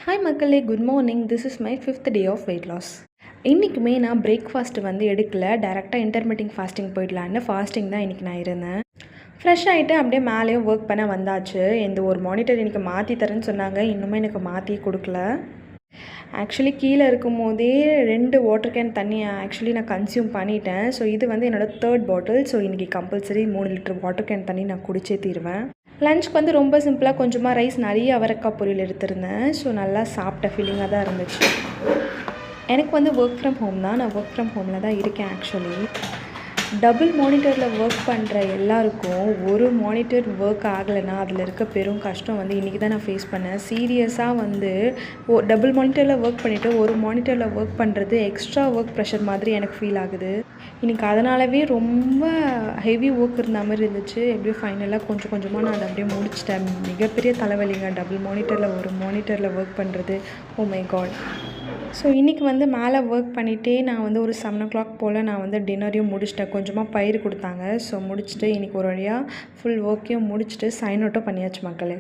Hi மக்களே, good morning. This is my 5th day of weight loss. இன்றைக்குமே நான் breakfast எடுக்கல, டேரெக்டாக இன்டர்மிட்டிங் ஃபாஸ்டிங் போயிடலான்னு ஃபாஸ்டிங் தான் இன்றைக்கி நான் இருந்தேன். ஃப்ரெஷ் ஆகிட்டு அப்படியே மேலேயும் ஒர்க் பண்ண வந்தாச்சு. இந்த ஒரு மானிட்டர் எனக்கு மாற்றி தரேன்னு சொன்னாங்க, இன்னுமே எனக்கு மாற்றி கொடுக்கல. ஆக்சுவலி கீழே இருக்கும் போதே 2 வாட்டர் கேன் தண்ணி நான் கன்சியூம் பண்ணிட்டேன். ஸோ இது என்னோடய 3rd பாட்டில். ஸோ இன்றைக்கி கம்பல்சரி 3 லிட்டர் வாட்டர் கேன் தண்ணி நான் குடிச்சே தீருவேன். லஞ்சுக்கு ரொம்ப சிம்பிளாக கொஞ்சமாக ரைஸ், நிறைய அவரைக்காய் பொரியல் எடுத்திருந்தேன். ஸோ நல்லா சாப்பிட்ட ஃபீலிங்காக தான் இருந்துச்சு. எனக்கு ஒர்க் ஃப்ரம் ஹோம் தான். நான் ஒர்க் ஃப்ரம் ஹோமில் தான் இருக்கேன். ஆக்சுவலி டபுள் மானிட்டரில் ஒர்க் பண்ணுற எல்லாருக்கும் ஒரு மானிட்டர் ஒர்க் ஆகலைன்னா அதில் இருக்க பெரும் கஷ்டம் இன்றைக்கி தான் நான் ஃபேஸ் பண்ணேன். சீரியஸாக டபுள் மானிட்டரில் ஒர்க் பண்ணிவிட்டு ஒரு மானிட்டரில் ஒர்க் பண்ணுறது எக்ஸ்ட்ரா ஒர்க் ப்ரெஷர் மாதிரி எனக்கு ஃபீல் ஆகுது. இன்றைக்கி அதனாலவே ரொம்ப ஹெவி ஒர்க் இருந்த மாதிரி இருந்துச்சு. எப்படியும் ஃபைனலாக கொஞ்சம் கொஞ்சமாக நான் அதை அப்படியே முடிச்சிட்டேன். மிகப்பெரிய தலைவலிங்க டபுள் மானிட்டரில் ஒரு மானிட்டரில் ஒர்க் பண்ணுறது. Oh my God. ஸோ இன்றைக்கி மேலே ஒர்க் பண்ணிகிட்டே நான் ஒரு 7 o'clock போல் நான் டின்னரையும் முடிச்சிட்டேன். கொஞ்சமாக பயிர் கொடுத்தாங்க. ஸோ முடிச்சுட்டு இன்றைக்கி ஒரு வழியாக ஃபுல் ஒர்க்கையும் முடிச்சுட்டு சைன் அவுட்டும் பண்ணியாச்சு மக்களே.